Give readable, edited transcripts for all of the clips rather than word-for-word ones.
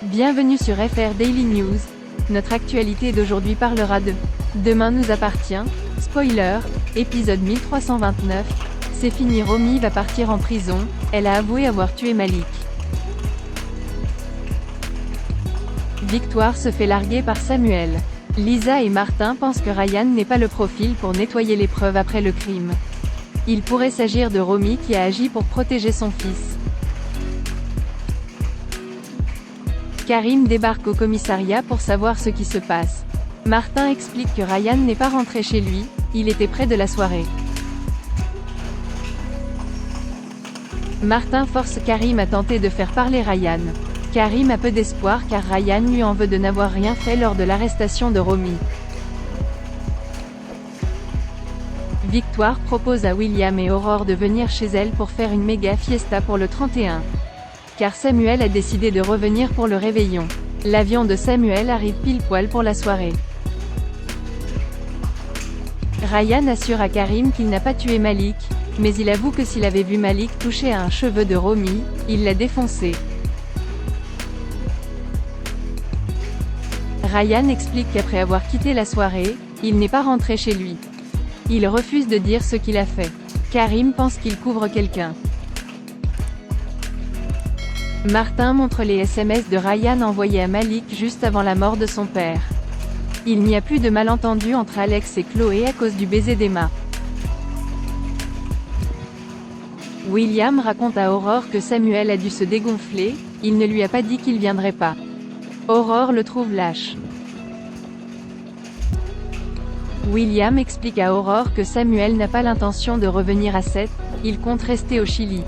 Bienvenue sur FR Daily News. Notre actualité d'aujourd'hui parlera de Demain nous appartient, spoiler, épisode 1329, c'est fini, Romy va partir en prison, elle a avoué avoir tué Malik. Victoire se fait larguer par Samuel. Lisa et Martin pensent que Ryan n'est pas le profil pour nettoyer les preuves après le crime. Il pourrait s'agir de Romy qui a agi pour protéger son fils. Karim débarque au commissariat pour savoir ce qui se passe. Martin explique que Ryan n'est pas rentré chez lui, il était près de la soirée. Martin force Karim à tenter de faire parler Ryan. Karim a peu d'espoir car Ryan lui en veut de n'avoir rien fait lors de l'arrestation de Romy. Victoire propose à William et Aurore de venir chez elle pour faire une méga fiesta pour le 31. Car Samuel a décidé de revenir pour le réveillon. L'avion de Samuel arrive pile poil pour la soirée. Ryan assure à Karim qu'il n'a pas tué Malik, mais il avoue que s'il avait vu Malik toucher à un cheveu de Romy, il l'a défoncé. Ryan explique qu'après avoir quitté la soirée, il n'est pas rentré chez lui. Il refuse de dire ce qu'il a fait. Karim pense qu'il couvre quelqu'un. Martin montre les SMS de Ryan envoyés à Malik juste avant la mort de son père. Il n'y a plus de malentendu entre Alex et Chloé à cause du baiser d'Emma. William raconte à Aurore que Samuel a dû se dégonfler, il ne lui a pas dit qu'il viendrait pas. Aurore le trouve lâche. William explique à Aurore que Samuel n'a pas l'intention de revenir à Sète, il compte rester au Chili.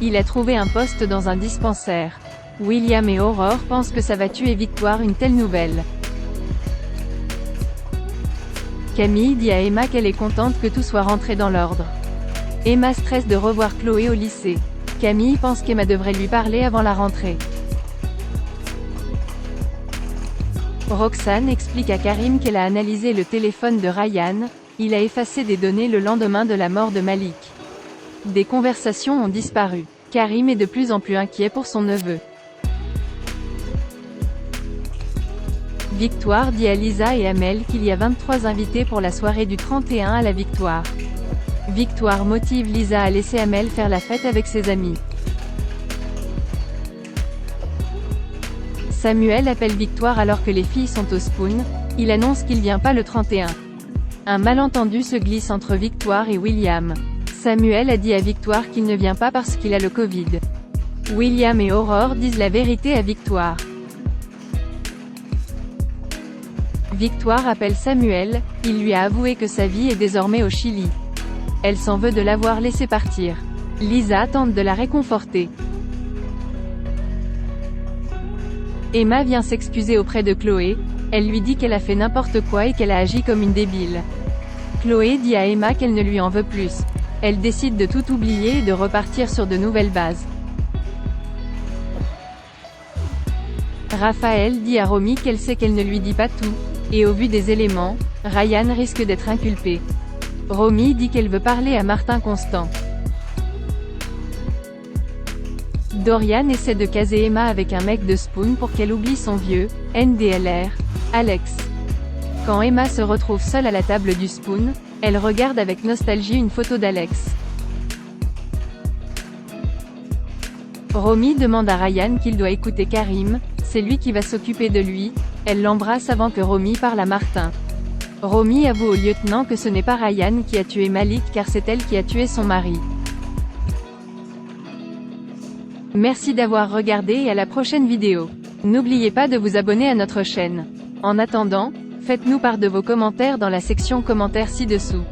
Il a trouvé un poste dans un dispensaire. William et Aurore pensent que ça va tuer Victoire une telle nouvelle. Camille dit à Emma qu'elle est contente que tout soit rentré dans l'ordre. Emma stresse de revoir Chloé au lycée. Camille pense qu'Emma devrait lui parler avant la rentrée. Roxane explique à Karim qu'elle a analysé le téléphone de Ryan, il a effacé des données le lendemain de la mort de Malik. Des conversations ont disparu. Karim est de plus en plus inquiet pour son neveu. Victoire dit à Lisa et Amel qu'il y a 23 invités pour la soirée du 31 à la Victoire. Victoire motive Lisa à laisser Amel faire la fête avec ses amis. Samuel appelle Victoire alors que les filles sont au Spoon, il annonce qu'il vient pas le 31. Un malentendu se glisse entre Victoire et William. Samuel a dit à Victoire qu'il ne vient pas parce qu'il a le Covid. William et Aurore disent la vérité à Victoire. Victoire appelle Samuel, il lui a avoué que sa vie est désormais au Chili. Elle s'en veut de l'avoir laissé partir. Lisa tente de la réconforter. Emma vient s'excuser auprès de Chloé, elle lui dit qu'elle a fait n'importe quoi et qu'elle a agi comme une débile. Chloé dit à Emma qu'elle ne lui en veut plus. Elle décide de tout oublier et de repartir sur de nouvelles bases. Raphaël dit à Romy qu'elle sait qu'elle ne lui dit pas tout, et au vu des éléments, Ryan risque d'être inculpé. Romy dit qu'elle veut parler à Martin Constant. Dorian essaie de caser Emma avec un mec de Spoon pour qu'elle oublie son vieux NDLR, Alex. Quand Emma se retrouve seule à la table du Spoon, elle regarde avec nostalgie une photo d'Alex. Romy demande à Ryan qu'il doit écouter Karim, c'est lui qui va s'occuper de lui, elle l'embrasse avant que Romy parle à Martin. Romy avoue au lieutenant que ce n'est pas Ryan qui a tué Malik car c'est elle qui a tué son mari. Merci d'avoir regardé et à la prochaine vidéo. N'oubliez pas de vous abonner à notre chaîne. En attendant, faites-nous part de vos commentaires dans la section commentaires ci-dessous.